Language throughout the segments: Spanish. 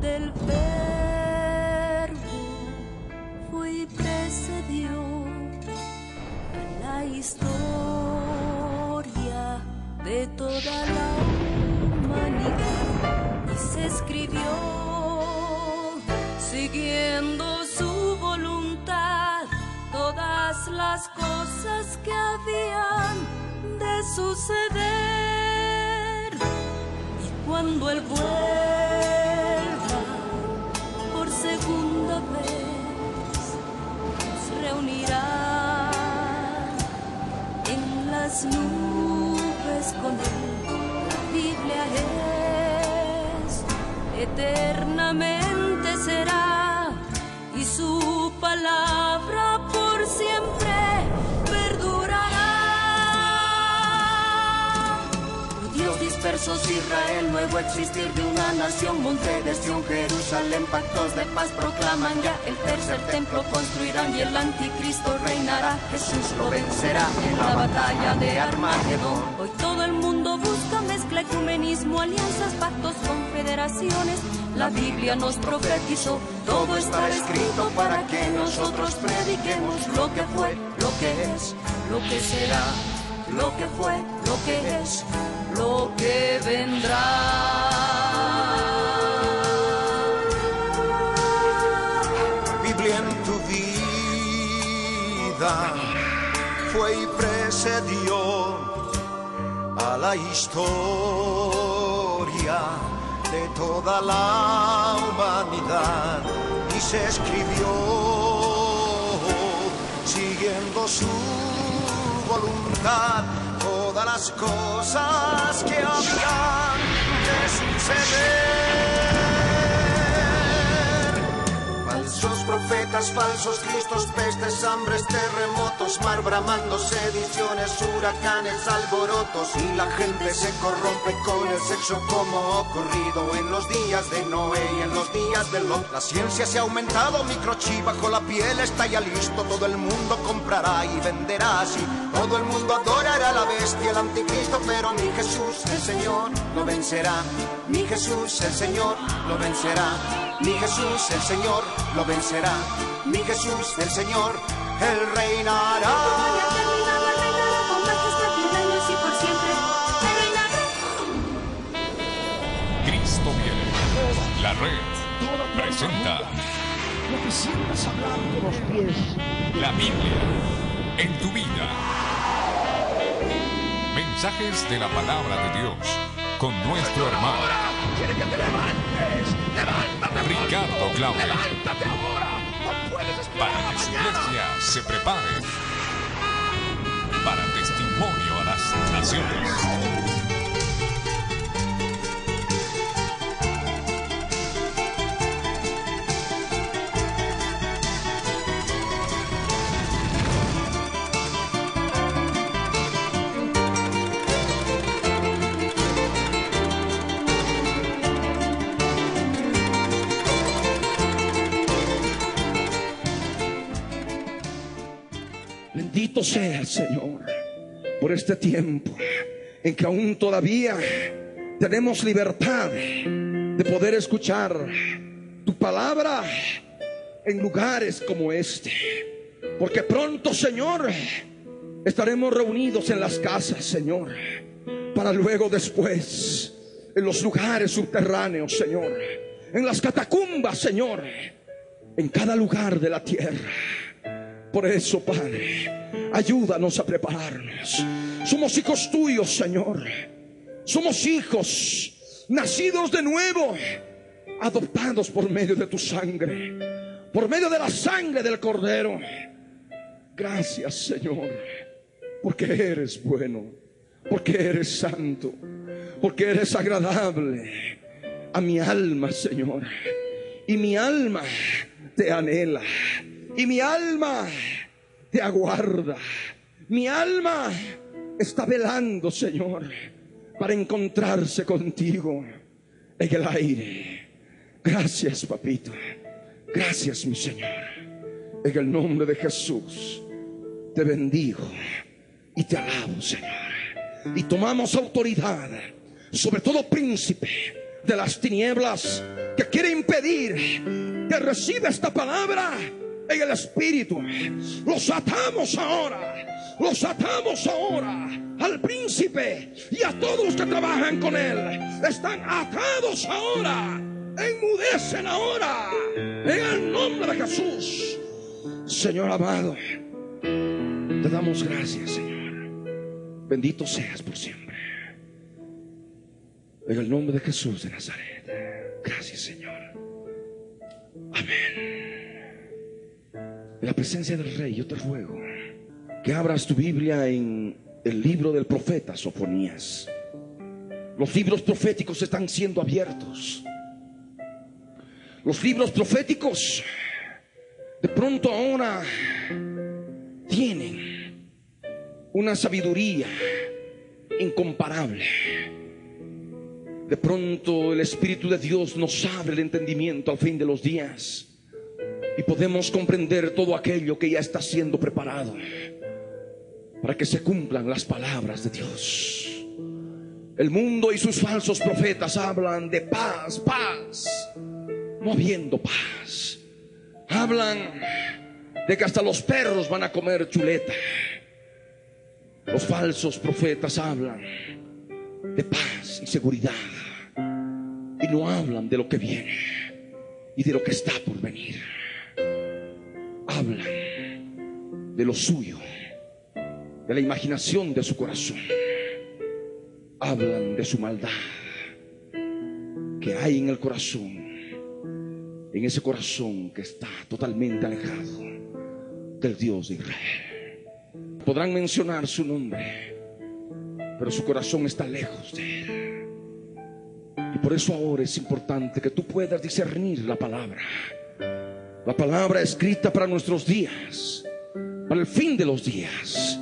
del Verbo fue y precedió a la historia de toda la humanidad y se escribió siguiendo su voluntad todas las cosas que habían de suceder. Y cuando Él vuelva por segunda vez, nos reunirá en las nubes con Él. La Biblia es eternamente será, y su palabra por siempre perdurará. Oh Dios, dispersos Israel, nuevo existir de una nación, monte de Sión, Jerusalén, pactos de paz proclaman ya, el tercer templo construirán y el anticristo reinará. Jesús lo vencerá en la batalla de Armagedón. Hoy todo el mundo busca mezcla, ecumenismo, alianzas, pactos, confederaciones. La Biblia nos profetizó, todo está escrito para que nosotros prediquemos lo que fue, lo que es, lo que será, lo que fue, lo que es, lo que vendrá. Biblia en tu vida fue y precedió a la historia de toda la humanidad y se escribió siguiendo su voluntad todas las cosas que habían de suceder. Falsos profetas, falsos cristos, pestes, hambres, terremotos, mar bramando, sediciones, huracanes, alborotos, y la gente se corrompe con el sexo como ocurrido en los días de Noé y en los días de Lot. La ciencia se ha aumentado, microchip bajo la piel está ya listo, todo el mundo comprará y venderá así, todo el mundo adorará a la bestia, el anticristo, pero mi Jesús, el Señor, lo vencerá. Mi Jesús, el Señor, lo vencerá. Mi Jesús, el Señor, lo vencerá. Mi Jesús, el Señor, Él reinará. Con majestad de años y por siempre reinará. Cristo viene. La red presenta Lo que sientas hablar de los pies. la Biblia en tu vida. Mensajes de la palabra de Dios con nuestro hermano Quiere que te levantes. Levántate. Ricardo Claudio, Levántate ahora. No puedes esperar para a que su mañana. iglesia se prepare para testimonio a las naciones. Bendito sea el Señor por este tiempo en que aún todavía tenemos libertad de poder escuchar tu palabra en lugares como este, porque pronto, Señor, estaremos reunidos en las casas, Señor, para luego después en los lugares subterráneos, Señor, en las catacumbas, Señor, en cada lugar de la tierra. Por eso, Padre, ayúdanos a prepararnos. Somos hijos tuyos, Señor. Somos hijos nacidos de nuevo, adoptados por medio de tu sangre, por medio de la sangre del Cordero. Gracias, Señor, porque eres bueno, porque eres santo, porque eres agradable a mi alma, Señor. Y mi alma te anhela, y mi alma te aguarda. Mi alma está velando, Señor, para encontrarse contigo en el aire. Gracias, papito. Gracias, mi Señor. En el nombre de Jesús te bendigo y te alabo, Señor. Y tomamos autoridad sobre todo príncipe, de las tinieblas que quiere impedir que reciba esta palabra en el Espíritu. Los atamos ahora, los atamos ahora al príncipe y a todos los que trabajan con él. Están atados ahora, enmudecen ahora en el nombre de Jesús. Señor amado, te damos gracias, Señor. Bendito seas por siempre, en el nombre de Jesús de Nazaret. Gracias, Señor. Amén. En la presencia del Rey, yo te ruego que abras tu Biblia en el libro del profeta Sofonías. Los libros proféticos están siendo abiertos. Los libros proféticos de pronto ahora tienen una sabiduría incomparable. De pronto el Espíritu de Dios nos abre el entendimiento al fin de los días y podemos comprender todo aquello que ya está siendo preparado para que se cumplan las palabras de Dios. El mundo y sus falsos profetas hablan de paz, paz, no habiendo paz. Hablan de que hasta los perros van a comer chuleta. Los falsos profetas hablan de paz y seguridad y no hablan de lo que viene y de lo que está por venir. Hablan de lo suyo, de la imaginación de su corazón. Hablan de su maldad que hay en el corazón, en ese corazón que está totalmente alejado del Dios de Israel. Podrán mencionar su nombre, pero su corazón está lejos de Él. Y por eso ahora es importante que tú puedas discernir la palabra escrita para nuestros días, para el fin de los días.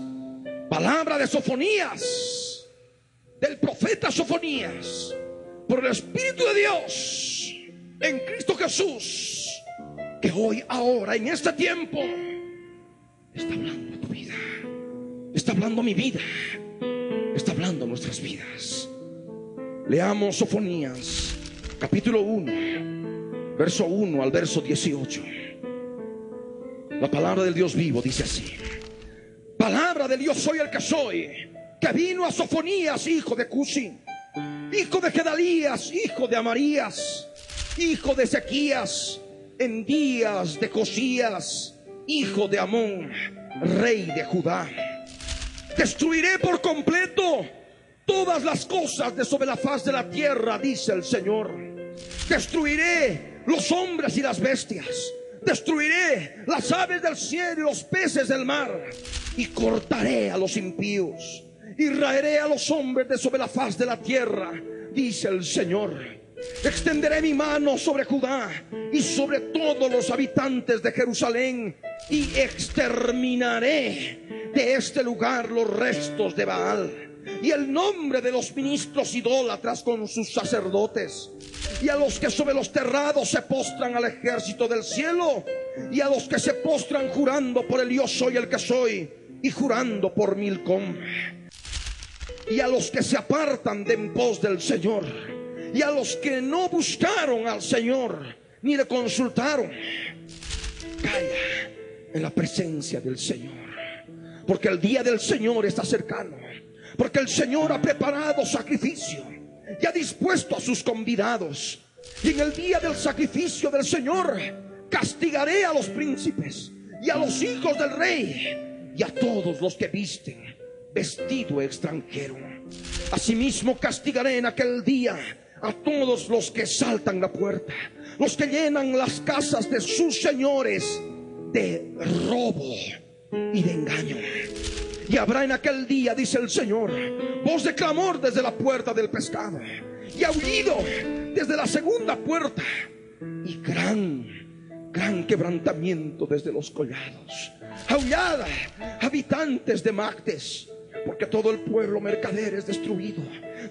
Palabra de Sofonías, del profeta Sofonías, por el Espíritu de Dios en Cristo Jesús, que hoy, ahora, en este tiempo está hablando a tu vida, está hablando a mi vida, está hablando a nuestras vidas. Leamos Sofonías capítulo 1, verso 1 al verso 18. La palabra del Dios vivo dice así: palabra del Dios soy el que soy, que vino a Sofonías, hijo de Cusi, hijo de Gedalías, hijo de Amarías, hijo de Ezequías, en días de Josías, hijo de Amón, rey de Judá. Destruiré por completo todas las cosas de sobre la faz de la tierra, dice el Señor. Destruiré los hombres y las bestias, destruiré las aves del cielo y los peces del mar, y cortaré a los impíos y raeré a los hombres de sobre la faz de la tierra, dice el Señor. Extenderé mi mano sobre Judá y sobre todos los habitantes de Jerusalén, y exterminaré de este lugar los restos de Baal y el nombre de los ministros idólatras con sus sacerdotes, y a los que sobre los terrados se postran al ejército del cielo, y a los que se postran jurando por el yo soy el que soy, y jurando por Milcom, y a los que se apartan de en pos del Señor, y a los que no buscaron al Señor ni le consultaron. Calla en la presencia del Señor, porque el día del Señor está cercano, porque el Señor ha preparado sacrificio y ha dispuesto a sus convidados. Y en el día del sacrificio del Señor castigaré a los príncipes y a los hijos del rey y a todos los que visten vestido extranjero. Asimismo castigaré en aquel día a todos los que saltan la puerta, los que llenan las casas de sus señores de robo y de engaño. Y habrá en aquel día, dice el Señor, voz de clamor desde la puerta del pescado, y aullido desde la segunda puerta, y gran quebrantamiento desde los collados. Aullad, habitantes de Magdes, porque todo el pueblo mercader es destruido.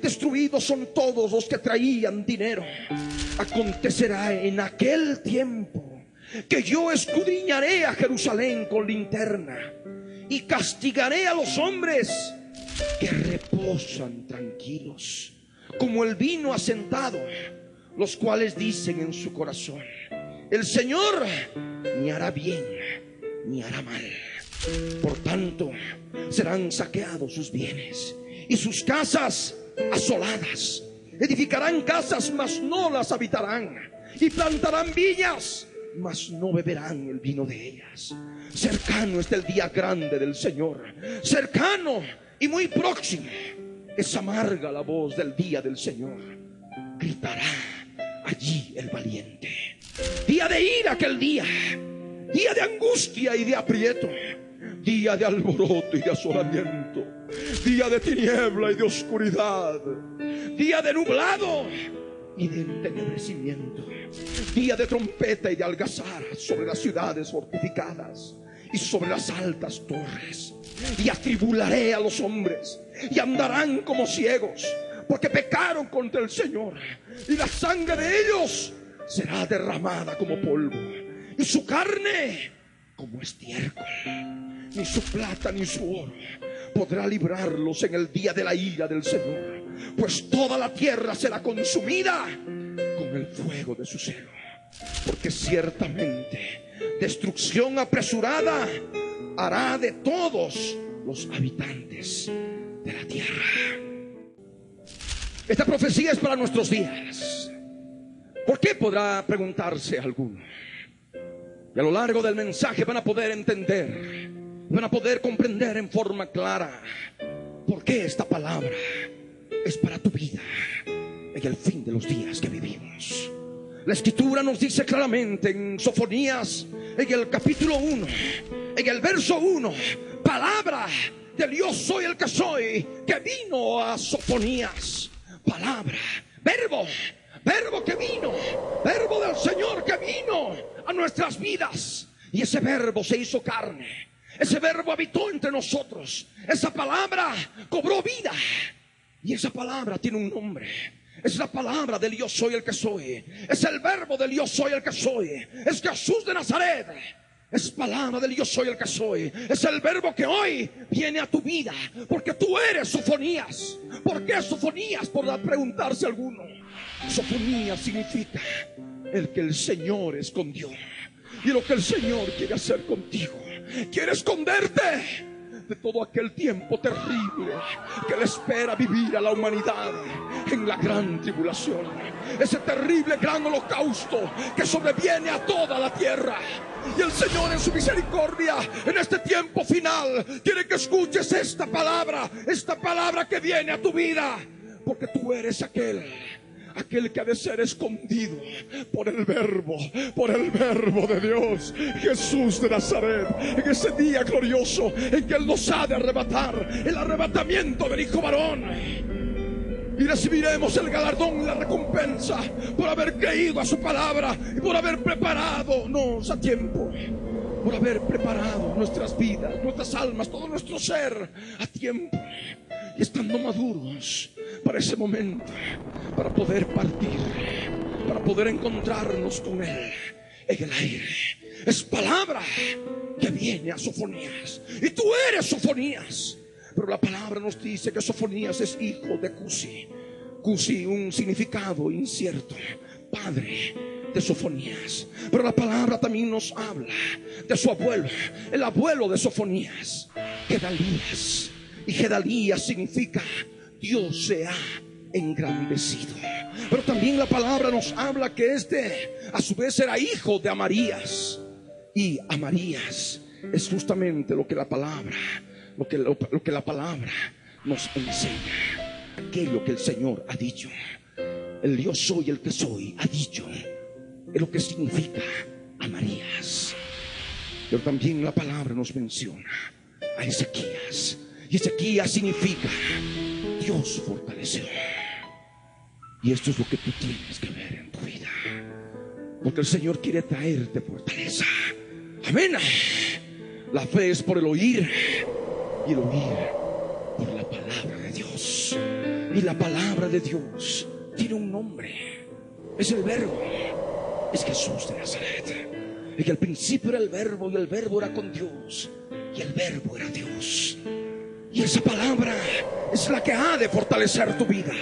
Destruidos son todos los que traían dinero. Acontecerá en aquel tiempo que yo escudriñaré a Jerusalén con linterna, y castigaré a los hombres que reposan tranquilos, como el vino asentado, los cuales dicen en su corazón: el Señor ni hará bien ni hará mal. Por tanto, serán saqueados sus bienes y sus casas asoladas. Edificarán casas, mas no las habitarán, y plantarán viñas, mas no beberán el vino de ellas. Cercano está el día grande del Señor, cercano y muy próximo. Es amarga la voz del día del Señor. Gritará allí el valiente. Día de ira aquel día, día de angustia y de aprieto, día de alboroto y de asolamiento, día de tiniebla y de oscuridad, día de nublado y de entenebrecimiento, día de trompeta y de algazara sobre las ciudades fortificadas y sobre las altas torres. Y atribularé a los hombres, y andarán como ciegos, porque pecaron contra el Señor, y la sangre de ellos será derramada como polvo, y su carne como estiércol. Ni su plata ni su oro podrá librarlos en el día de la ira del Señor, pues toda la tierra será consumida con el fuego de su celo. Porque ciertamente destrucción apresurada hará de todos los habitantes de la tierra. Esta profecía es para nuestros días. ¿Por qué? Podrá preguntarse alguno. Y a lo largo del mensaje van a poder entender, van a poder comprender en forma clara por qué esta palabra es para tu vida en el fin de los días que vivimos. La Escritura nos dice claramente en Sofonías, en el capítulo 1, en el verso 1, palabra del yo soy el que soy, que vino a Sofonías. Palabra, verbo que vino, verbo del Señor que vino a nuestras vidas. Y ese verbo se hizo carne, ese verbo habitó entre nosotros, esa palabra cobró vida. Y esa palabra tiene un nombre. Es la palabra del yo soy el que soy. Es el verbo del yo soy el que soy. Es Jesús de Nazaret. Es palabra del yo soy el que soy. Es el verbo que hoy viene a tu vida, porque tú eres Sofonías. ¿Por qué Sofonías? Podrá preguntarse alguno. Sofonías significa el que el Señor escondió. Y lo que el Señor quiere hacer contigo, quiere esconderte de todo aquel tiempo terrible que le espera vivir a la humanidad en la gran tribulación. Ese terrible gran holocausto que sobreviene a toda la tierra. Y el Señor en su misericordia, en este tiempo final, quiere que escuches esta palabra que viene a tu vida. Porque tú eres aquel que ha de ser escondido por el verbo de Dios, Jesús de Nazaret, en ese día glorioso en que Él nos ha de arrebatar, el arrebatamiento del Hijo varón. Y recibiremos el galardón y la recompensa por haber creído a su palabra y por haber preparado a tiempo, por haber preparado nuestras vidas, nuestras almas, todo nuestro ser a tiempo, y estando maduros para ese momento, para poder partir, para poder encontrarnos con Él en el aire. Es palabra que viene a Sofonías, y tú eres Sofonías. Pero la palabra nos dice que Sofonías es hijo de Cusi. Cusi, un significado incierto, padre de Sofonías. Pero la palabra también nos habla de su abuelo, el abuelo de Sofonías, Gedalías. Y Gedalías significa Dios se ha engrandecido. Pero también la palabra nos habla que a su vez era hijo de Amarías. Y Amarías es justamente lo que la palabra nos enseña. Aquello que el Señor ha dicho, el yo soy el que soy, ha dicho, es lo que significa Amarías. Pero también la palabra nos menciona a Ezequías, y Ezequías significa Dios fortaleció. Y esto es lo que tú tienes que ver en tu vida, porque el Señor quiere traerte fortaleza. Amén. La fe es por el oír, y el oír por la palabra de Dios. Y la palabra de Dios tiene un nombre, es el verbo, es Jesús de Nazaret. Y que al principio era el verbo, y el verbo era con Dios, y el verbo era Dios. Y esa palabra es la que ha de fortalecer tu vida.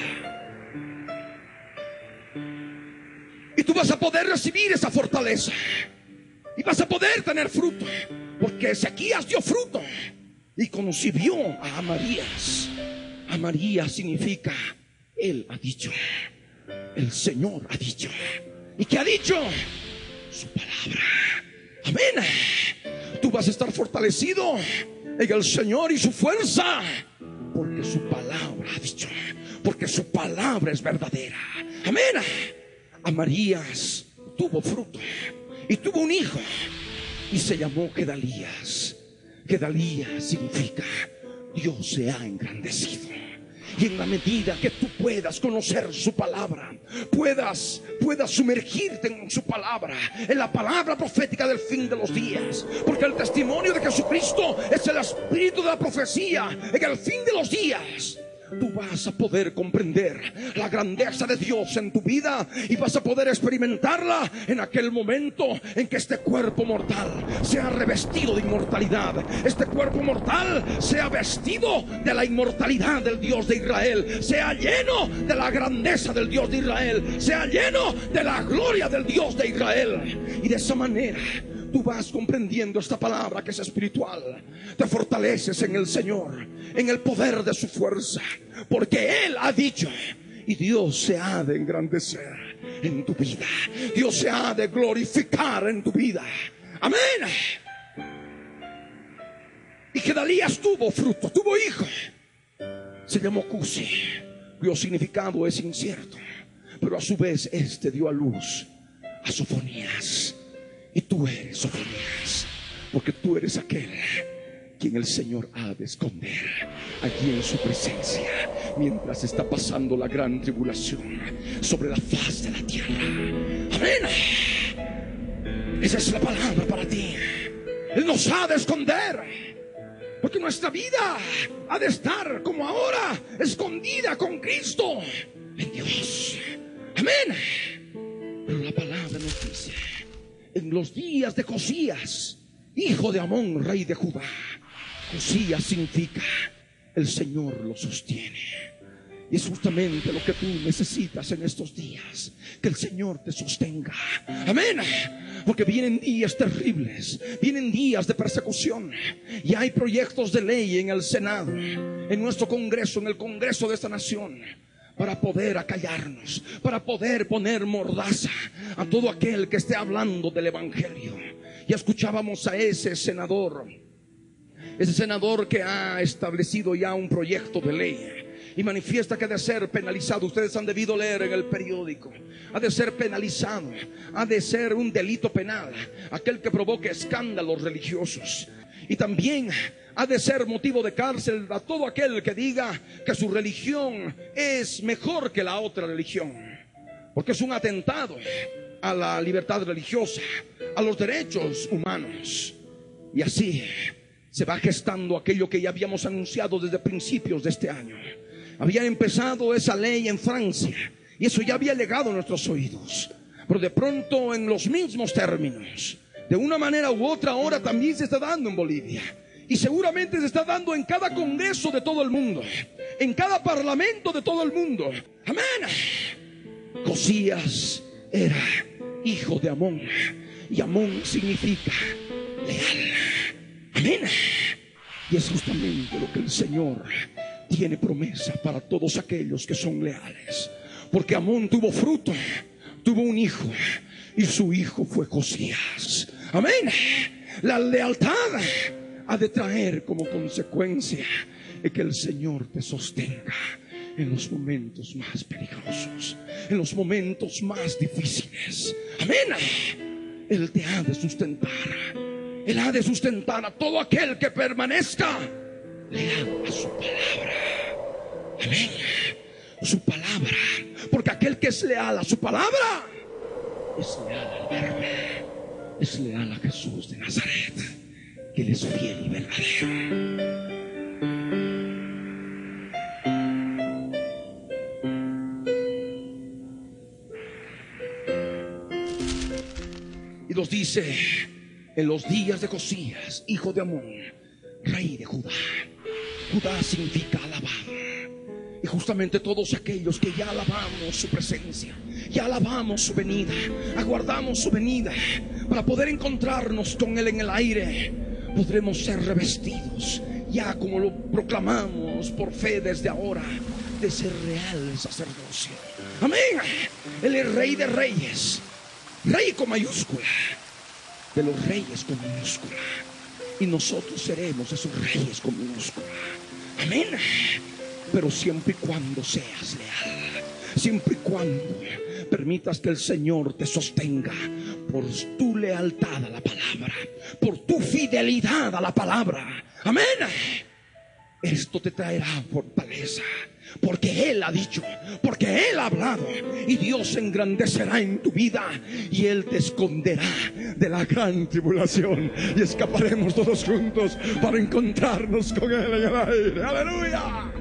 vas a poder recibir esa fortaleza y vas a poder tener fruto, porque Ezequías dio fruto y concibió a Amarías. Amarías significa Él ha dicho, el Señor ha dicho. ¿Y qué ha dicho? Su palabra. Amén. Tú vas a estar fortalecido en el Señor y su fuerza, porque su palabra ha dicho, porque su palabra es verdadera. Amén. Amarías tuvo fruto y tuvo un hijo y se llamó Gedalías. Gedalías significa Dios se ha engrandecido. Y en la medida que tú puedas conocer su palabra, puedas sumergirte en su palabra, en la palabra profética del fin de los días, porque el testimonio de Jesucristo es el espíritu de la profecía en el fin de los días. Tú vas a poder comprender la grandeza de Dios en tu vida y vas a poder experimentarla en aquel momento en que este cuerpo mortal sea revestido de inmortalidad. Este cuerpo mortal sea vestido de la inmortalidad del Dios de Israel, sea lleno de la grandeza del Dios de Israel, sea lleno de la gloria del Dios de Israel. Y de esa manera tú vas comprendiendo esta palabra que es espiritual. Te fortaleces en el Señor, en el poder de su fuerza, porque Él ha dicho. Y Dios se ha de engrandecer en tu vida. Dios se ha de glorificar en tu vida. Amén. Y Gedalías tuvo fruto, tuvo hijo. Se llamó Cusi, cuyo significado es incierto, pero a su vez este dio a luz a Sofonías. Y tú eres Sofonías, porque tú eres aquel quien el Señor ha de esconder allí en su presencia, mientras está pasando la gran tribulación sobre la faz de la tierra. Amén. Esa es la palabra para ti. Él nos ha de esconder, porque nuestra vida ha de estar como ahora, escondida con Cristo en Dios. Amén. Pero la palabra nos dice: en los días de Josías, hijo de Amón, rey de Judá. Josías significa el Señor lo sostiene. Y es justamente lo que tú necesitas en estos días, que el Señor te sostenga. Amén. Porque vienen días terribles, vienen días de persecución, y hay proyectos de ley en el Senado, en nuestro Congreso, en el Congreso de esta nación, para poder acallarnos, para poder poner mordaza a todo aquel que esté hablando del Evangelio. Ya escuchábamos a ese senador que ha establecido ya un proyecto de ley y manifiesta que ha de ser penalizado. Ustedes han debido leer en el periódico: ha de ser penalizado, ha de ser un delito penal aquel que provoque escándalos religiosos. Y también ha de ser motivo de cárcel a todo aquel que diga que su religión es mejor que la otra religión, porque es un atentado a la libertad religiosa, a los derechos humanos. Y así se va gestando aquello que ya habíamos anunciado desde principios de este año. Había empezado esa ley en Francia y eso ya había llegado a nuestros oídos, pero de pronto, en los mismos términos, de una manera u otra, ahora también se está dando en Bolivia. Y seguramente se está dando en cada congreso de todo el mundo, en cada parlamento de todo el mundo. Amén. Josías era hijo de Amón, y Amón significa leal. Amén. Y es justamente lo que el Señor tiene promesa para todos aquellos que son leales. Porque Amón tuvo fruto, tuvo un hijo, y su hijo fue Josías. Amén. La lealtad ha de traer como consecuencia que el Señor te sostenga en los momentos más peligrosos, en los momentos más difíciles. Amén. Él te ha de sustentar. Él ha de sustentar a todo aquel que permanezca leal a su palabra. Amén. Su palabra. Porque aquel que es leal a su palabra es leal al Verbo, es leal a Jesús de Nazaret, que Él es fiel y verdadero. Y nos dice: en los días de Josías, hijo de Amón, rey de Judá. Judá significa alabar. Y justamente todos aquellos que ya alabamos su presencia, ya alabamos su venida, aguardamos su venida para poder encontrarnos con Él en el aire, podremos ser revestidos, ya como lo proclamamos por fe desde ahora, de ese real sacerdocio. Amén. Él es Rey de reyes, Rey con mayúscula, de los reyes con minúscula, y nosotros seremos esos reyes con minúscula. Amén. Pero siempre y cuando seas leal, siempre y cuando permitas que el Señor te sostenga por tu lealtad a la palabra, por tu fidelidad a la palabra. Amén. Esto te traerá fortaleza, porque Él ha dicho, porque Él ha hablado, y Dios se engrandecerá en tu vida, y Él te esconderá de la gran tribulación, y escaparemos todos juntos para encontrarnos con Él en el aire. ¡Aleluya!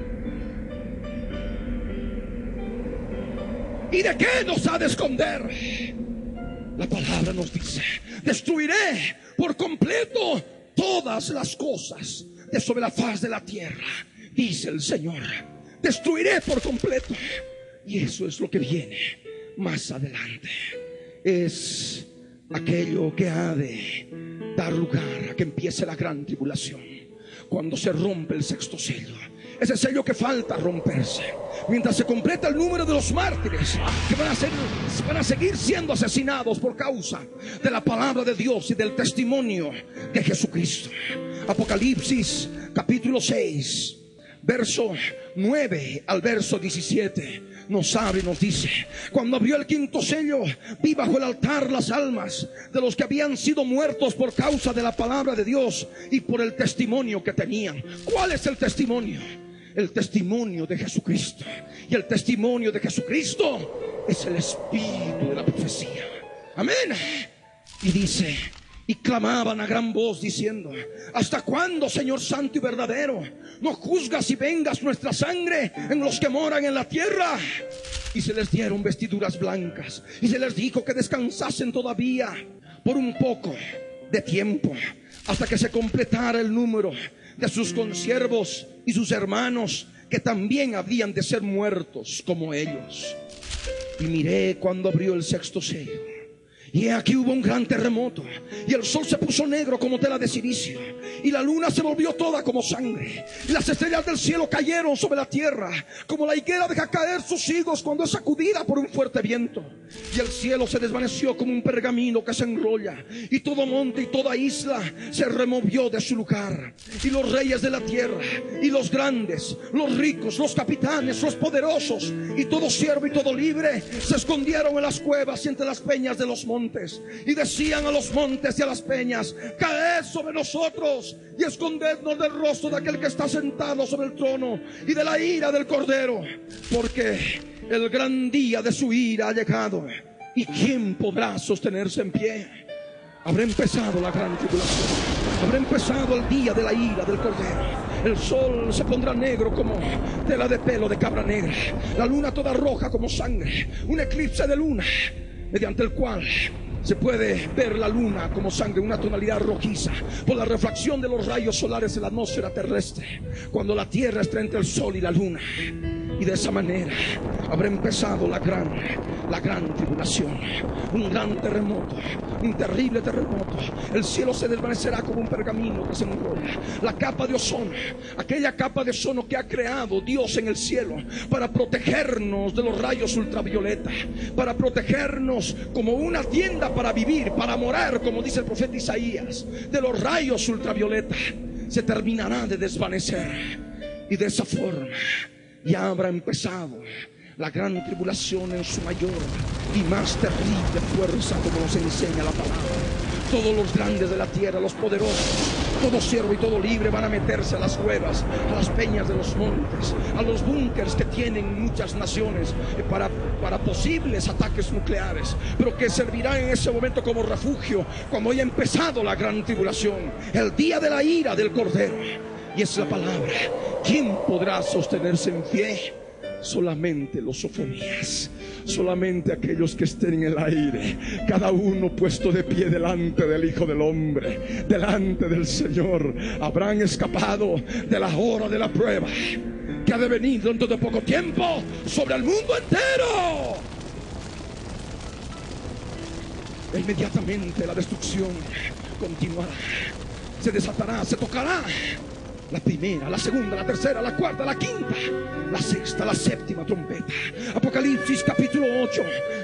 ¿Y de qué nos ha de esconder? La palabra nos dice: destruiré por completo todas las cosas de sobre la faz de la tierra, dice el Señor. Destruiré por completo. Y eso es lo que viene más adelante. Es aquello que ha de dar lugar a que empiece la gran tribulación, cuando se rompe el sexto sello. Ese sello que falta romperse, mientras se completa el número de los mártires que van a seguir siendo asesinados por causa de la palabra de Dios y del testimonio de Jesucristo. Apocalipsis capítulo 6, verso 9 al verso 17 nos abre y nos dice: cuando abrió el quinto sello, vi bajo el altar las almas de los que habían sido muertos por causa de la palabra de Dios y por el testimonio que tenían. ¿Cuál es el testimonio? El testimonio de Jesucristo. Y el testimonio de Jesucristo es el espíritu de la profecía. Amén. Y dice: y clamaban a gran voz diciendo: ¿hasta cuándo, Señor santo y verdadero, no juzgas y vengas nuestra sangre en los que moran en la tierra? Y se les dieron vestiduras blancas, y se les dijo que descansasen todavía por un poco de tiempo, hasta que se completara el número de sus consiervos y sus hermanos, que también habían de ser muertos como ellos. Y miré cuando abrió el sexto sello, y aquí hubo un gran terremoto, y el sol se puso negro como tela de cilicio, y la luna se volvió toda como sangre, y las estrellas del cielo cayeron sobre la tierra, como la higuera deja caer sus higos cuando es sacudida por un fuerte viento. Y el cielo se desvaneció como un pergamino que se enrolla, y todo monte y toda isla se removió de su lugar. Y los reyes de la tierra, y los grandes, los ricos, los capitanes, los poderosos, y todo siervo y todo libre, se escondieron en las cuevas y entre las peñas de los montes, y decían a los montes y a las peñas: caed sobre nosotros y escondednos del rostro de aquel que está sentado sobre el trono y de la ira del Cordero, porque el gran día de su ira ha llegado, y ¿quién podrá sostenerse en pie? Habrá empezado la gran tribulación, habrá empezado el día de la ira del Cordero. El sol se pondrá negro como tela de pelo de cabra negra, la luna toda roja como sangre, un eclipse de luna, mediante el cual se puede ver la luna como sangre, una tonalidad rojiza, por la refracción de los rayos solares en la atmósfera terrestre, cuando la tierra está entre el sol y la luna. Y de esa manera habrá empezado la gran tribulación, un gran terremoto, un terrible terremoto. El cielo se desvanecerá como un pergamino que se enrolla. La capa de ozono, aquella capa de ozono que ha creado Dios en el cielo para protegernos de los rayos ultravioleta, para protegernos como una tienda para vivir, para morar, como dice el profeta Isaías, de los rayos ultravioleta, se terminará de desvanecer. Y de esa forma ya habrá empezado la gran tribulación en su mayor y más terrible fuerza, como nos enseña la palabra. Todos los grandes de la tierra, los poderosos, todo siervo y todo libre van a meterse a las cuevas, a las peñas de los montes, a los búnkers que tienen muchas naciones para posibles ataques nucleares, pero que servirán en ese momento como refugio cuando haya empezado la gran tribulación, el día de la ira del Cordero. Y es la palabra: ¿quién podrá sostenerse en pie? Solamente los sofonías, solamente aquellos que estén en el aire, cada uno puesto de pie delante del Hijo del Hombre, delante del Señor, habrán escapado de la hora de la prueba. que ha de venir dentro de poco tiempo sobre el mundo entero. E inmediatamente la destrucción continuará, se desatará, se tocará la primera, la segunda, la tercera, la cuarta, la quinta, la sexta, la séptima trompeta. Apocalipsis capítulo 8,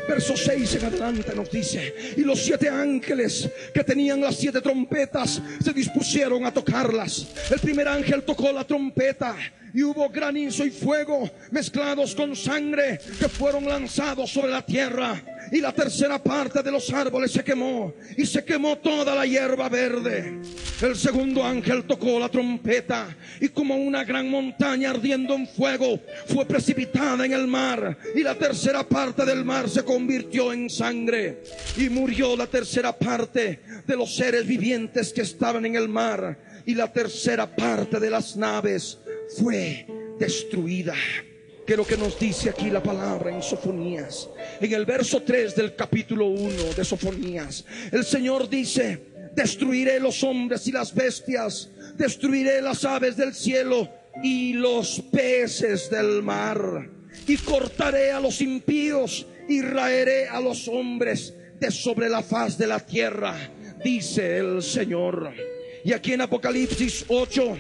verso 6 en adelante nos dice: y los 7 ángeles que tenían las 7 trompetas se dispusieron a tocarlas. El primer ángel tocó la trompeta y hubo granizo y fuego mezclados con sangre que fueron lanzados sobre la tierra. Y la tercera parte de los árboles se quemó, y se quemó toda la hierba verde. El segundo ángel tocó la trompeta, y como una gran montaña ardiendo en fuego fue precipitada en el mar, y la tercera parte del mar se convirtió en sangre. Y murió la tercera parte de los seres vivientes que estaban en el mar, y la tercera parte de las naves fue destruida. Que es lo que nos dice aquí la palabra en Sofonías, en el verso 3 del capítulo 1 de Sofonías. El Señor dice: destruiré los hombres y las bestias, destruiré las aves del cielo y los peces del mar, y cortaré a los impíos y raeré a los hombres de sobre la faz de la tierra, dice el Señor. Y aquí en Apocalipsis 8,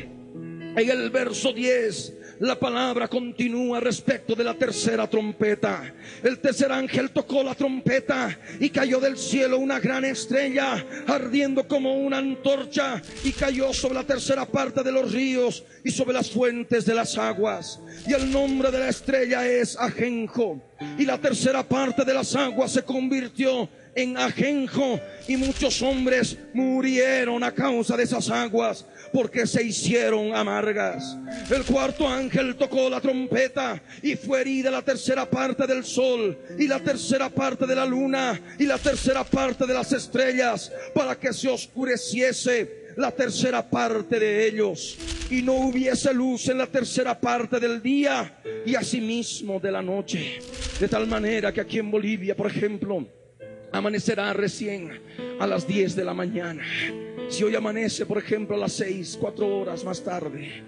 en el verso 10, la palabra continúa respecto de la tercera trompeta. El tercer ángel tocó la trompeta y cayó del cielo una gran estrella ardiendo como una antorcha, y cayó sobre la tercera parte de los ríos y sobre las fuentes de las aguas. Y el nombre de la estrella es Ajenjo. Y la tercera parte de las aguas se convirtió en ajenjo, y muchos hombres murieron a causa de esas aguas, porque se hicieron amargas. El cuarto ángel tocó la trompeta, y fue herida la tercera parte del sol, y la tercera parte de la luna, y la tercera parte de las estrellas, para que se oscureciese la tercera parte de ellos, y no hubiese luz en la tercera parte del día, y asimismo de la noche. De tal manera que aquí en Bolivia, por ejemplo, amanecerá recién a las 10 de la mañana. Si hoy amanece, por ejemplo, a las 6, 4 horas más tarde,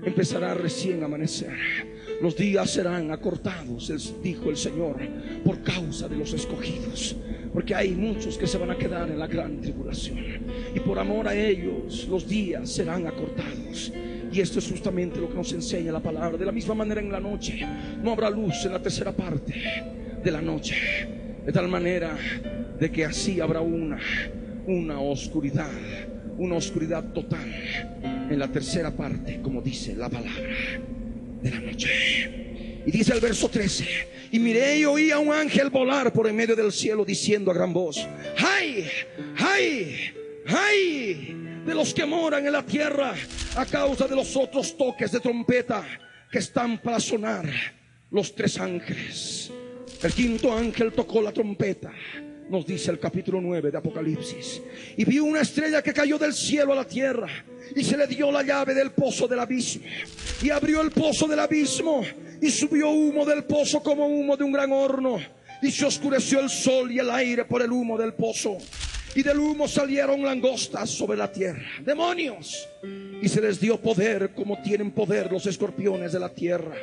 empezará recién a amanecer. Los días serán acortados, dijo el Señor, por causa de los escogidos, porque hay muchos que se van a quedar en la gran tribulación, y por amor a ellos los días serán acortados. Y esto es justamente lo que nos enseña la palabra. De la misma manera, en la noche no habrá luz en la tercera parte de la noche, de tal manera de que así habrá una oscuridad total en la tercera parte, como dice la palabra, de la noche. Y dice el verso 13: y miré y oí a un ángel volar por en medio del cielo, diciendo a gran voz: ¡ay, ay, ay! De los que moran en la tierra, a causa de los otros toques de trompeta que están para sonar los 3 ángeles. El quinto ángel tocó la trompeta, nos dice el capítulo 9 de Apocalipsis, y vi una estrella que cayó del cielo a la tierra, y se le dio la llave del pozo del abismo, y abrió el pozo del abismo, y subió humo del pozo como humo de un gran horno, y se oscureció el sol y el aire por el humo del pozo, y del humo salieron langostas sobre la tierra, demonios, y se les dio poder como tienen poder los escorpiones de la tierra.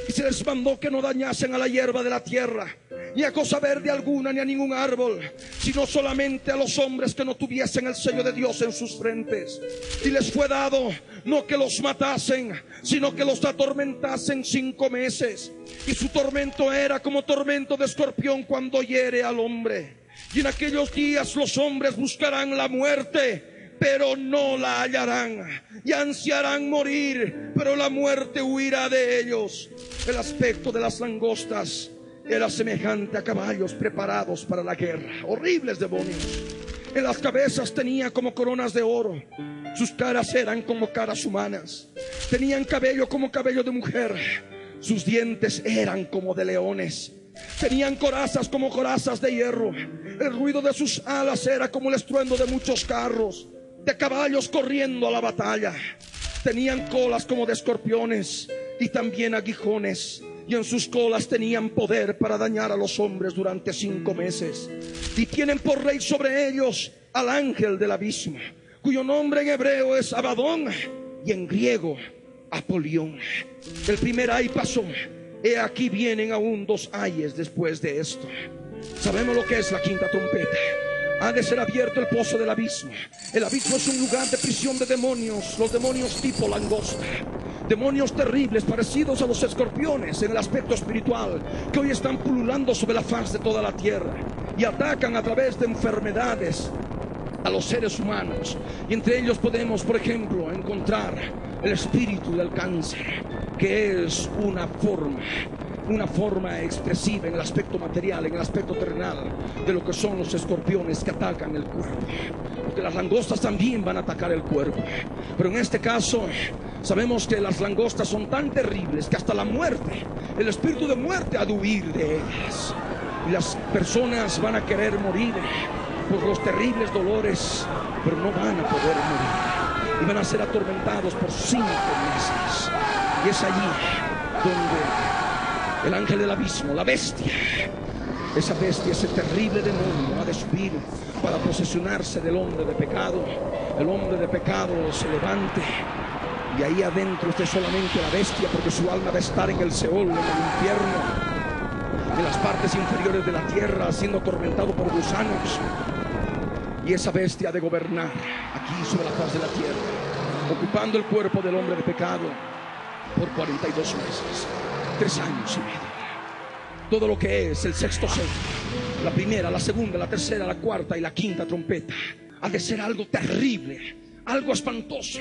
Y se les mandó que no dañasen a la hierba de la tierra, ni a cosa verde alguna, ni a ningún árbol, sino solamente a los hombres que no tuviesen el sello de Dios en sus frentes. Y les fue dado no que los matasen, sino que los atormentasen 5 meses. Y su tormento era como tormento de escorpión cuando hiere al hombre. Y en aquellos días los hombres buscarán la muerte, pero no la hallarán, y ansiarán morir, pero la muerte huirá de ellos. El aspecto de las langostas era semejante a caballos preparados para la guerra, horribles demonios. En las cabezas tenían como coronas de oro, sus caras eran como caras humanas, tenían cabello como cabello de mujer, sus dientes eran como de leones, tenían corazas como corazas de hierro, el ruido de sus alas era como el estruendo de muchos carros, de caballos corriendo a la batalla. Tenían colas como de escorpiones y también aguijones, y en sus colas tenían poder para dañar a los hombres durante 5 meses. Y tienen por rey sobre ellos al ángel del abismo, cuyo nombre en hebreo es Abadón y en griego Apolión. El primer ay pasó. He aquí vienen aún 2 ayes después de esto. Sabemos lo que es la quinta trompeta. Ha de ser abierto el pozo del abismo. El abismo es un lugar de prisión de demonios. Los demonios tipo langosta. Demonios terribles parecidos a los escorpiones en el aspecto espiritual, que hoy están pululando sobre la faz de toda la tierra y atacan a través de enfermedades a los seres humanos. Y entre ellos podemos, por ejemplo, encontrar el espíritu del cáncer, que es una forma expresiva en el aspecto material, en el aspecto terrenal de lo que son los escorpiones que atacan el cuerpo. Porque las langostas también van a atacar el cuerpo, pero en este caso sabemos que las langostas son tan terribles que hasta la muerte, el espíritu de muerte ha de huir de ellas, y las personas van a querer morir por los terribles dolores, pero no van a poder morir y van a ser atormentados por 5 meses. Y es allí donde el ángel del abismo, la bestia, esa bestia, ese terrible demonio, ha de subir para posesionarse del hombre de pecado. El hombre de pecado se levante y ahí adentro esté solamente la bestia, porque su alma va a estar en el Seol, en el infierno, en las partes inferiores de la tierra, siendo atormentado por gusanos. Y esa bestia ha de gobernar aquí sobre la faz de la tierra, ocupando el cuerpo del hombre de pecado por 42 meses, 3 años y medio. Todo lo que es el sexto sello, la primera, la segunda, la tercera, la cuarta y la quinta trompeta, ha de ser algo terrible, algo espantoso.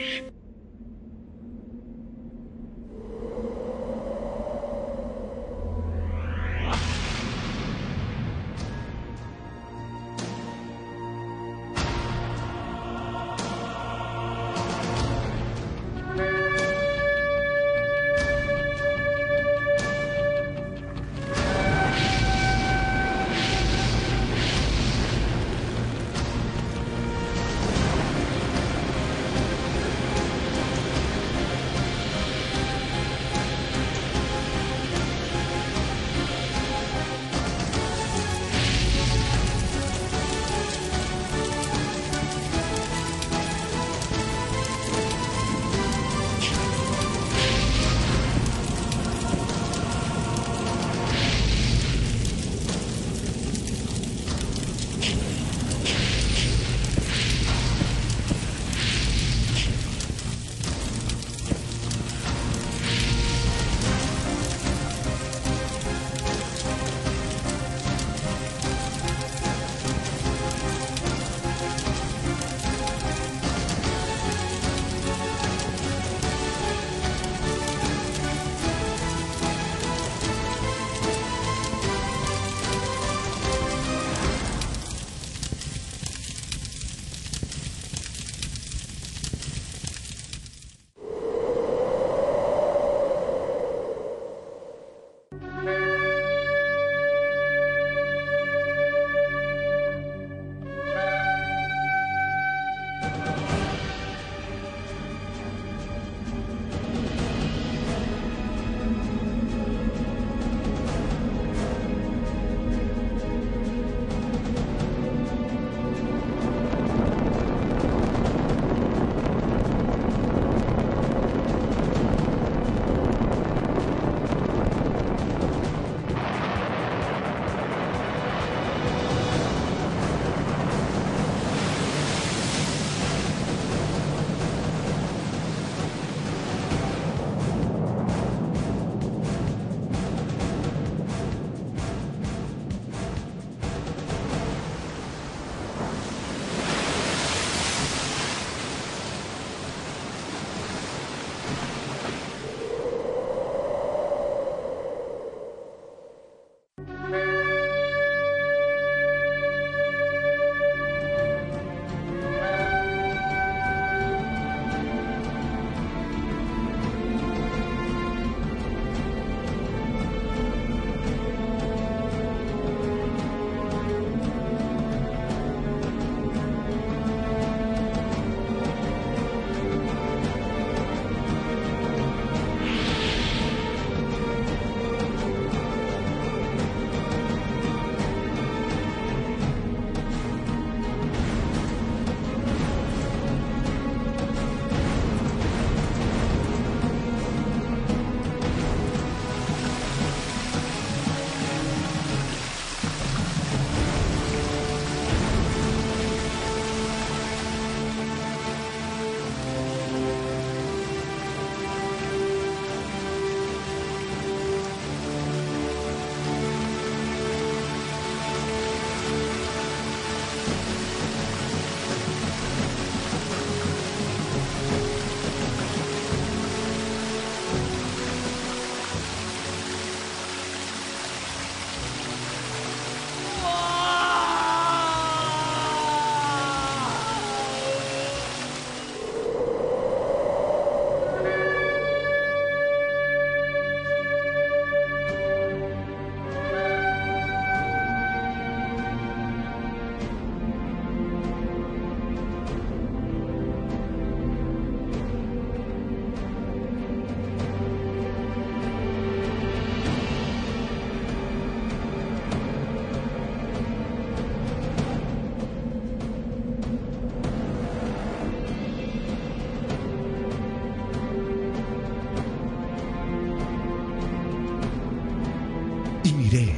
miré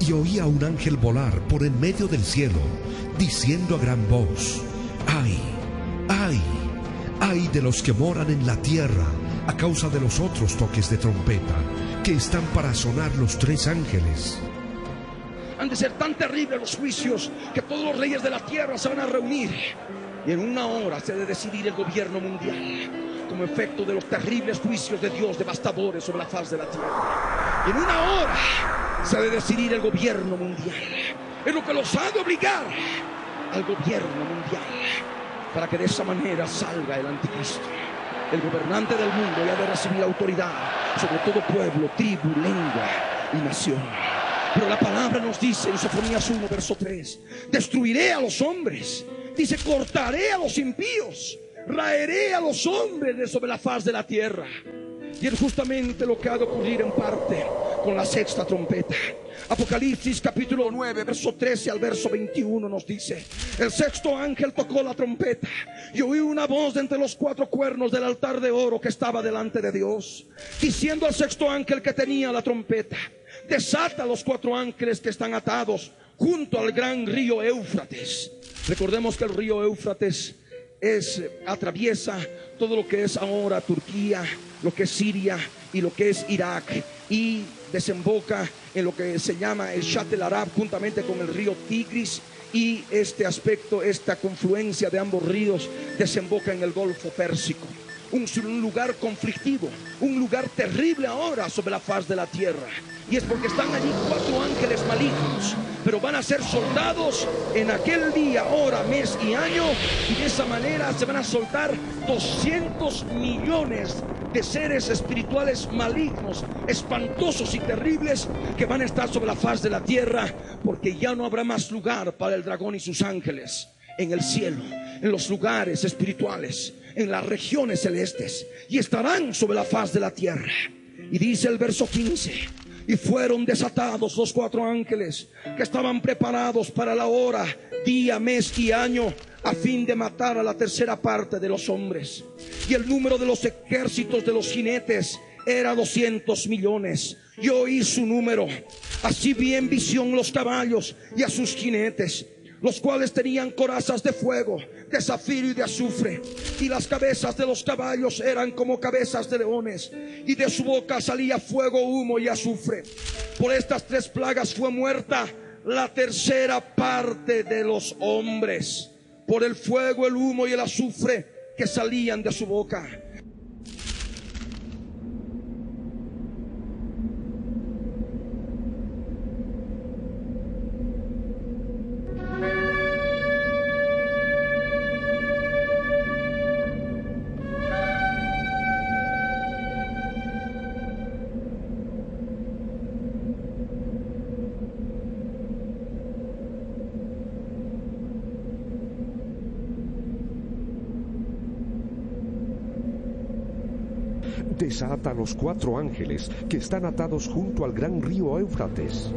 y oí a un ángel volar por en medio del cielo, diciendo a gran voz: ¡ay, ay, ay de los que moran en la tierra a causa de los otros toques de trompeta que están para sonar los 3 ángeles! Han de ser tan terribles los juicios que todos los reyes de la tierra se van a reunir, y en una hora se ha de decidir el gobierno mundial como efecto de los terribles juicios de Dios devastadores sobre la faz de la tierra. Y en una hora se ha de decidir el gobierno mundial. Es lo que los ha de obligar al gobierno mundial, para que de esa manera salga el anticristo, el gobernante del mundo, y ha de recibir autoridad sobre todo pueblo, tribu, lengua y nación. Pero la palabra nos dice en Sofonías 1, verso 3: destruiré a los hombres, dice, cortaré a los impíos, raeré a los hombres de sobre la faz de la tierra. Y es justamente lo que ha de ocurrir en parte con la 6ª trompeta. Apocalipsis capítulo 9, verso 13 al verso 21 nos dice: el 6º ángel tocó la trompeta, y oí una voz de entre los 4 cuernos del altar de oro que estaba delante de Dios, diciendo al 6º ángel que tenía la trompeta: desata a los 4 ángeles que están atados junto al gran río Éufrates. Recordemos que el río Éufrates atraviesa todo lo que es ahora Turquía, lo que es Siria y lo que es Irak, y desemboca en lo que se llama el Shat el Arab, juntamente con el río Tigris. Y este aspecto, esta confluencia de ambos ríos, desemboca en el Golfo Pérsico. Un lugar conflictivo, un lugar terrible ahora sobre la faz de la tierra. Y es porque están allí 4 ángeles malignos, pero van a ser soldados en aquel día, hora, mes y año. Y de esa manera se van a soltar 200 millones de seres espirituales malignos, espantosos y terribles, que van a estar sobre la faz de la tierra, porque ya no habrá más lugar para el dragón y sus ángeles en el cielo, en los lugares espirituales, en las regiones celestes, y estarán sobre la faz de la tierra. Y dice el verso 15: y fueron desatados los 4 ángeles que estaban preparados para la hora, día, mes y año, a fin de matar a la 3ª parte de los hombres. Y el número de los ejércitos de los jinetes era 200 millones. Yo oí su número. Así vi en visión los caballos y a sus jinetes, los cuales tenían corazas de fuego, de zafiro y de azufre, y las cabezas de los caballos eran como cabezas de leones, y de su boca salía fuego, humo y azufre. Por estas 3 plagas fue muerta la 3ª parte de los hombres, por el fuego, el humo y el azufre que salían de su boca. Desata a los 4 ángeles que están atados junto al gran río Éufrates.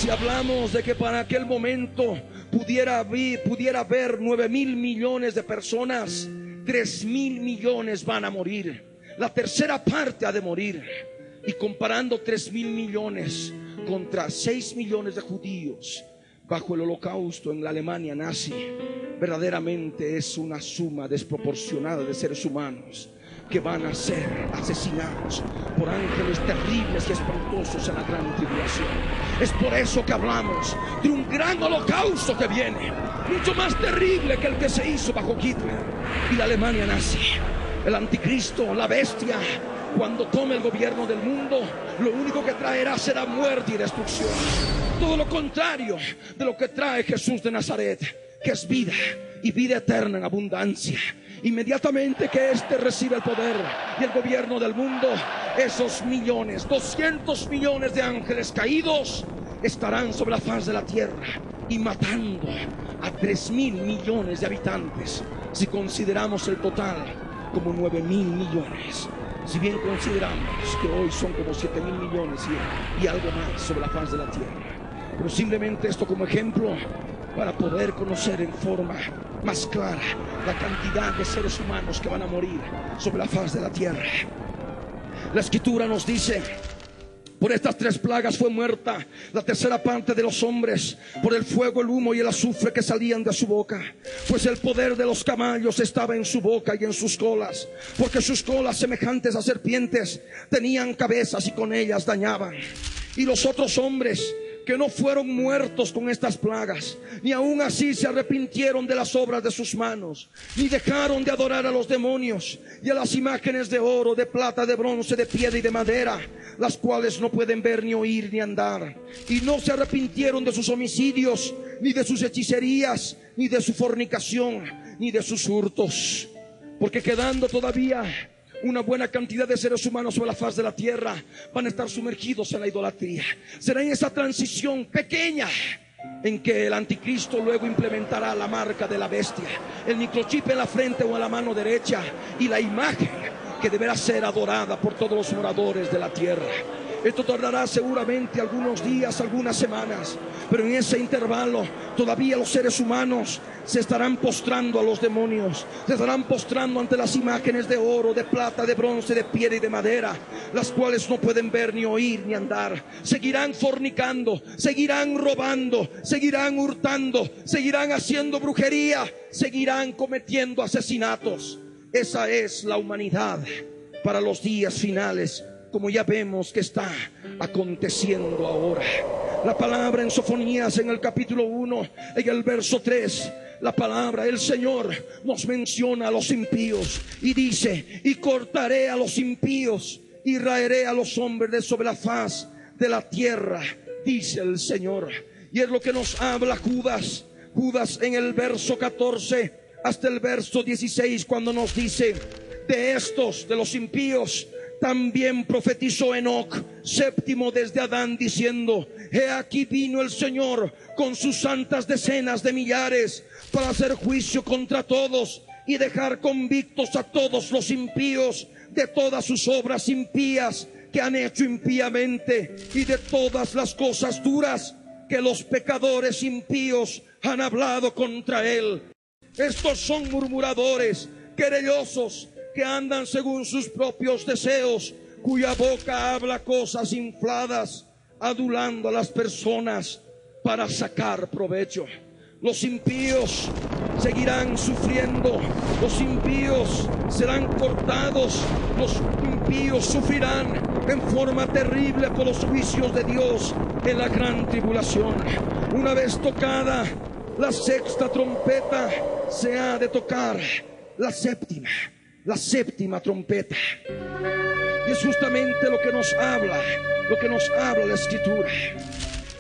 Si hablamos de que para aquel momento pudiera haber 9,000 millones de personas, 3,000 millones van a morir. La tercera parte ha de morir. Y comparando 3,000 millones contra 6 millones de judíos bajo el holocausto en la Alemania nazi, verdaderamente es una suma desproporcionada de seres humanos que van a ser asesinados por ángeles terribles y espantosos en la gran tribulación. Es por eso que hablamos de un gran holocausto que viene, mucho más terrible que el que se hizo bajo Hitler y la Alemania nazi. El anticristo, la bestia, cuando tome el gobierno del mundo, lo único que traerá será muerte y destrucción. Todo lo contrario de lo que trae Jesús de Nazaret, que es vida y vida eterna en abundancia. Inmediatamente que éste recibe el poder y el gobierno del mundo, esos millones, 200 millones de ángeles caídos estarán sobre la faz de la tierra y matando a 3,000 millones de habitantes, si consideramos el total como 9,000 millones. Si bien consideramos que hoy son como 7,000 millones y algo más sobre la faz de la tierra. Pero simplemente esto como ejemplo para poder conocer en forma más clara la cantidad de seres humanos que van a morir sobre la faz de la tierra. La Escritura nos dice: por estas 3 plagas fue muerta la tercera parte de los hombres, por el fuego, el humo y el azufre que salían de su boca. Pues el poder de los caballos estaba en su boca y en sus colas, porque sus colas, semejantes a serpientes, tenían cabezas y con ellas dañaban. Y los otros hombres que no fueron muertos con estas plagas, ni aún así se arrepintieron de las obras de sus manos, ni dejaron de adorar a los demonios y a las imágenes de oro, de plata, de bronce, de piedra y de madera, las cuales no pueden ver, ni oír, ni andar. Y no se arrepintieron de sus homicidios, ni de sus hechicerías, ni de su fornicación, ni de sus hurtos. Porque quedando todavía una buena cantidad de seres humanos sobre la faz de la tierra, van a estar sumergidos en la idolatría. Será en esa transición pequeña en que el anticristo luego implementará la marca de la bestia, el microchip en la frente o en la mano derecha, y la imagen que deberá ser adorada por todos los moradores de la tierra. Esto tardará seguramente algunos días, algunas semanas, pero en ese intervalo todavía los seres humanos se estarán postrando a los demonios, se estarán postrando ante las imágenes de oro, de plata, de bronce, de piedra y de madera, las cuales no pueden ver, ni oír, ni andar. Seguirán fornicando, seguirán robando, seguirán hurtando, seguirán haciendo brujería, seguirán cometiendo asesinatos. Esa es la humanidad para los días finales, como ya vemos que está aconteciendo ahora. La palabra en Sofonías, en el capítulo 1, en el verso 3, la palabra, el Señor nos menciona a los impíos y dice: y cortaré a los impíos y raeré a los hombres de sobre la faz de la tierra, dice el Señor. Y es lo que nos habla Judas en el verso 14 hasta el verso 16, cuando nos dice: de estos, de los impíos, también profetizó Enoc, séptimo desde Adán, diciendo: he aquí vino el Señor con sus santas decenas de millares para hacer juicio contra todos y dejar convictos a todos los impíos de todas sus obras impías que han hecho impíamente, y de todas las cosas duras que los pecadores impíos han hablado contra él. Estos son murmuradores, querellosos, que andan según sus propios deseos, cuya boca habla cosas infladas, adulando a las personas para sacar provecho. Los impíos seguirán sufriendo, los impíos serán cortados, los impíos sufrirán en forma terrible por los juicios de Dios en la gran tribulación. Una vez tocada la sexta trompeta, se ha de tocar la séptima trompeta. Y es justamente lo que nos habla la Escritura.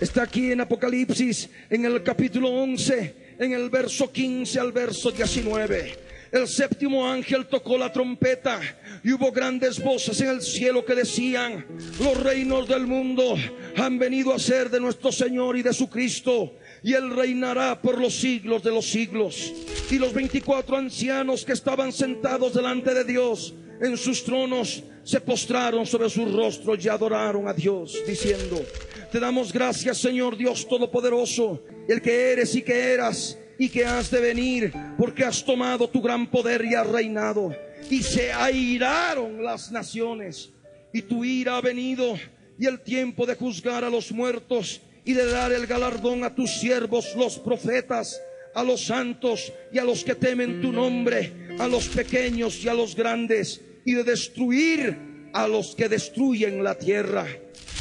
Está aquí en Apocalipsis, en el capítulo 11, en el verso 15 al verso 19. El séptimo ángel tocó la trompeta y hubo grandes voces en el cielo que decían: los reinos del mundo han venido a ser de nuestro Señor y de su Cristo, y Él reinará por los siglos de los siglos. Y los 24 ancianos que estaban sentados delante de Dios en sus tronos se postraron sobre sus rostros y adoraron a Dios, diciendo: Te damos gracias, Señor Dios Todopoderoso, el que eres y que eras y que has de venir, porque has tomado tu gran poder y has reinado. Y se airaron las naciones, y tu ira ha venido, y el tiempo de juzgar a los muertos y de dar el galardón a tus siervos los profetas, a los santos y a los que temen tu nombre, a los pequeños y a los grandes, y de destruir a los que destruyen la tierra.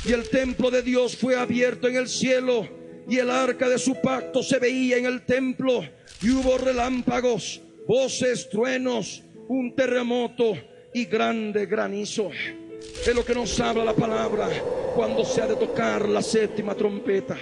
Y el templo de Dios fue abierto en el cielo, y el arca de su pacto se veía en el templo, y hubo relámpagos, voces, truenos, un terremoto y grande granizo. Es lo que nos habla la palabra cuando se ha de tocar la séptima trompeta.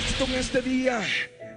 propósito en este día,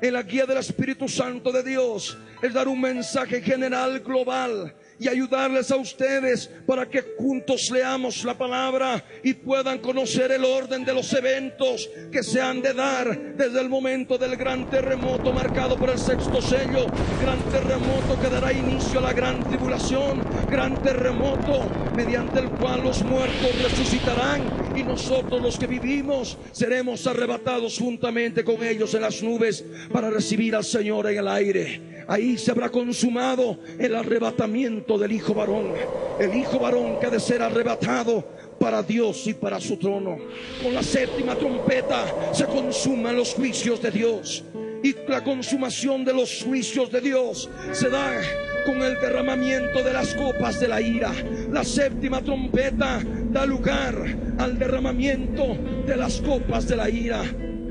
en la guía del Espíritu Santo de Dios, es dar un mensaje general, global, y ayudarles a ustedes para que juntos leamos la palabra y puedan conocer el orden de los eventos que se han de dar desde el momento del gran terremoto marcado por el sexto sello, gran terremoto que dará inicio a la gran tribulación, gran terremoto mediante el cual los muertos resucitarán y nosotros los que vivimos seremos arrebatados juntamente con ellos en las nubes para recibir al Señor en el aire. Ahí se habrá consumado el arrebatamiento del Hijo varón, el Hijo varón que ha de ser arrebatado para Dios y para su trono. Con la séptima trompeta se consuman los juicios de Dios, y la consumación de los juicios de Dios se da con el derramamiento de las copas de la ira. La séptima trompeta da lugar al derramamiento de las copas de la ira.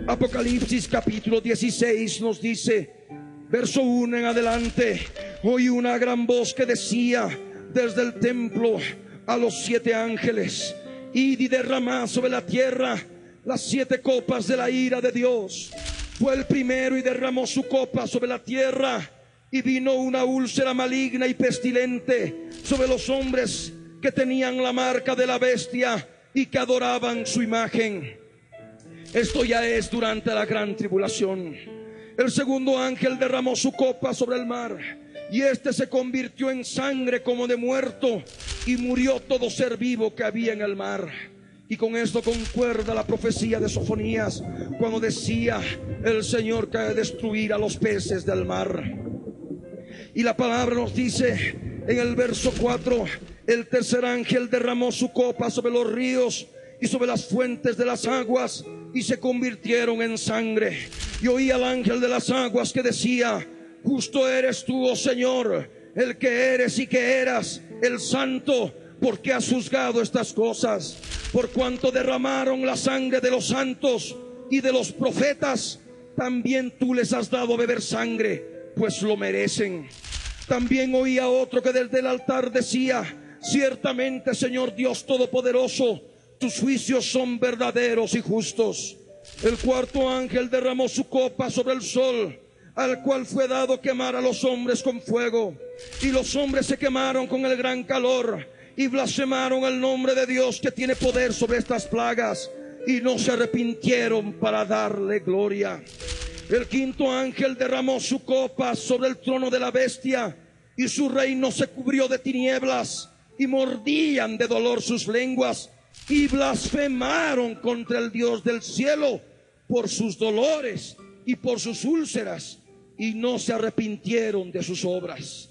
Apocalipsis capítulo 16 nos dice, verso 1 en adelante: oí una gran voz que decía desde el templo a los 7 ángeles: id y derramad sobre la tierra las 7 copas de la ira de Dios. Fue el primero y derramó su copa sobre la tierra, y vino una úlcera maligna y pestilente sobre los hombres que tenían la marca de la bestia y que adoraban su imagen. Esto ya es durante la gran tribulación. El segundo ángel derramó su copa sobre el mar, y este se convirtió en sangre como de muerto, y murió todo ser vivo que había en el mar. Y con esto concuerda la profecía de Sofonías, cuando decía el Señor que ha de destruir a los peces del mar. Y la palabra nos dice en el verso 4: el tercer ángel derramó su copa sobre los ríos y sobre las fuentes de las aguas, y se convirtieron en sangre. Y oí al ángel de las aguas que decía: justo eres tú, oh Señor, el que eres y que eras, el santo, porque has juzgado estas cosas. Por cuanto derramaron la sangre de los santos y de los profetas, también tú les has dado a beber sangre, pues lo merecen. También oí a otro que desde el altar decía: ciertamente, Señor Dios Todopoderoso, tus juicios son verdaderos y justos. El cuarto ángel derramó su copa sobre el sol, al cual fue dado quemar a los hombres con fuego. Y los hombres se quemaron con el gran calor, y blasfemaron el nombre de Dios que tiene poder sobre estas plagas, y no se arrepintieron para darle gloria. El quinto ángel derramó su copa sobre el trono de la bestia, y su reino se cubrió de tinieblas, y mordían de dolor sus lenguas, y blasfemaron contra el Dios del cielo por sus dolores y por sus úlceras, y no se arrepintieron de sus obras.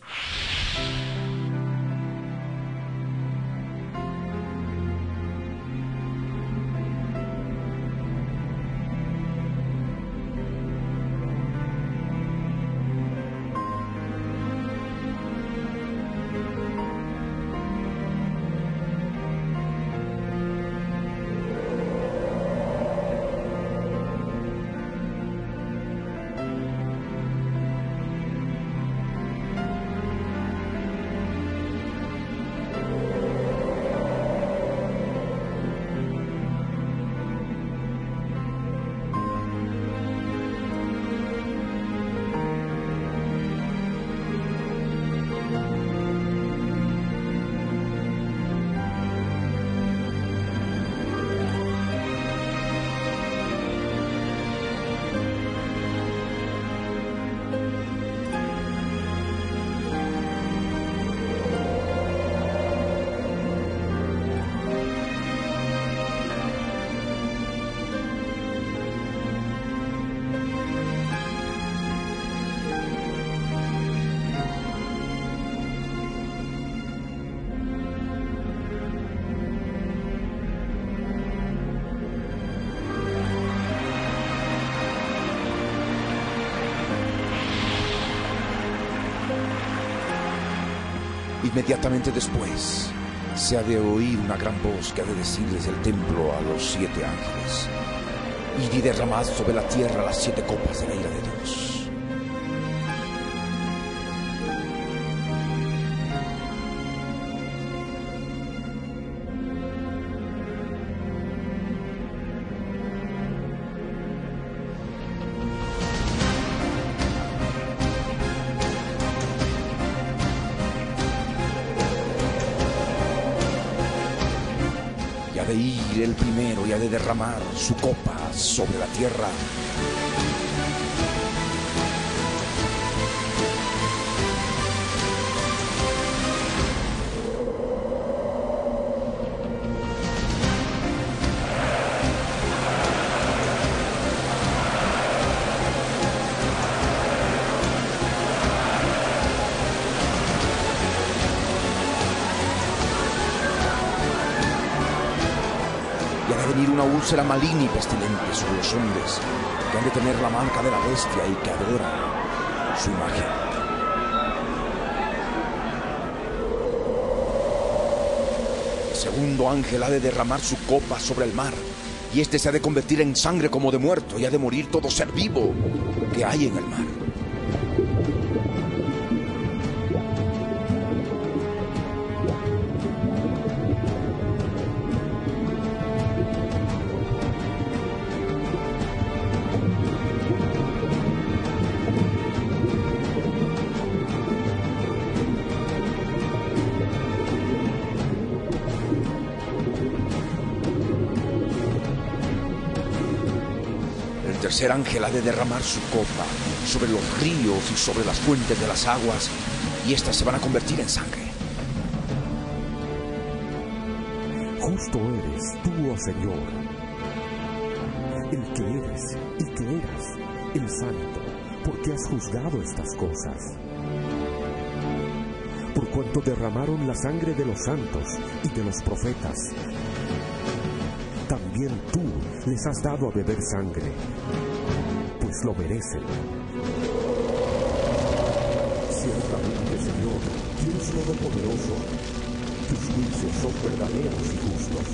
Inmediatamente después se ha de oír una gran voz que ha de decirles el templo a los 7 ángeles: id y derramad sobre la tierra las 7 copas de la ira de Dios. de ir el primero y ha de derramar su copa sobre la tierra. Y ha de venir una úlcera maligna y pestilente sobre los hombres que han de tener la marca de la bestia y que adoran su imagen. El segundo ángel ha de derramar su copa sobre el mar, y este se ha de convertir en sangre como de muerto, y ha de morir todo ser vivo que hay en el mar. El tercer ángel ha de derramar su copa sobre los ríos y sobre las fuentes de las aguas, y éstas se van a convertir en sangre. Justo eres tú, oh Señor, el que eres y que eras, el Santo, porque has juzgado estas cosas. Por cuanto derramaron la sangre de los santos y de los profetas, también tú les has dado a beber sangre, pues lo merecen. Ciertamente, Señor, Dios Todopoderoso, tus juicios son verdaderos y justos.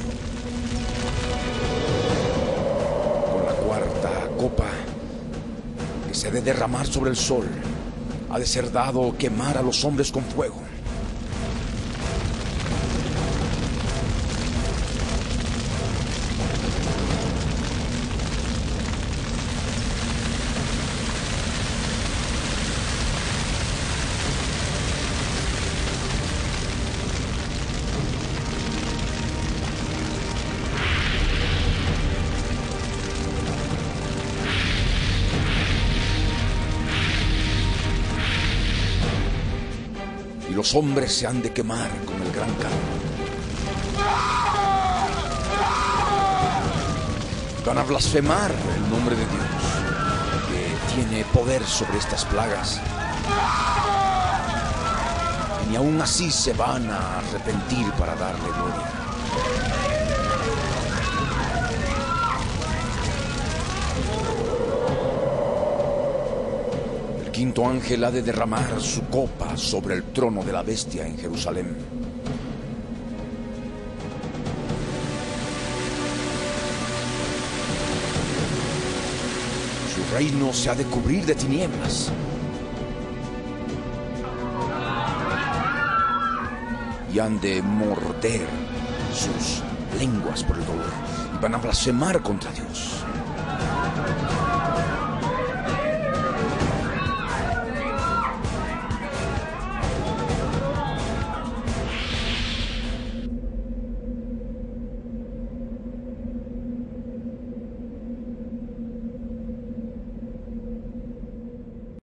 Con la cuarta copa que se ha de derramar sobre el sol, ha de ser dado quemar a los hombres con fuego. Y los hombres se han de quemar con el gran calor. Van a blasfemar el nombre de Dios, que tiene poder sobre estas plagas. Y aún así se van a arrepentir para darle gloria. El quinto ángel ha de derramar su copa sobre el trono de la bestia en Jerusalén. Su reino se ha de cubrir de tinieblas. Y han de morder sus lenguas por el dolor. Y van a blasfemar contra Dios.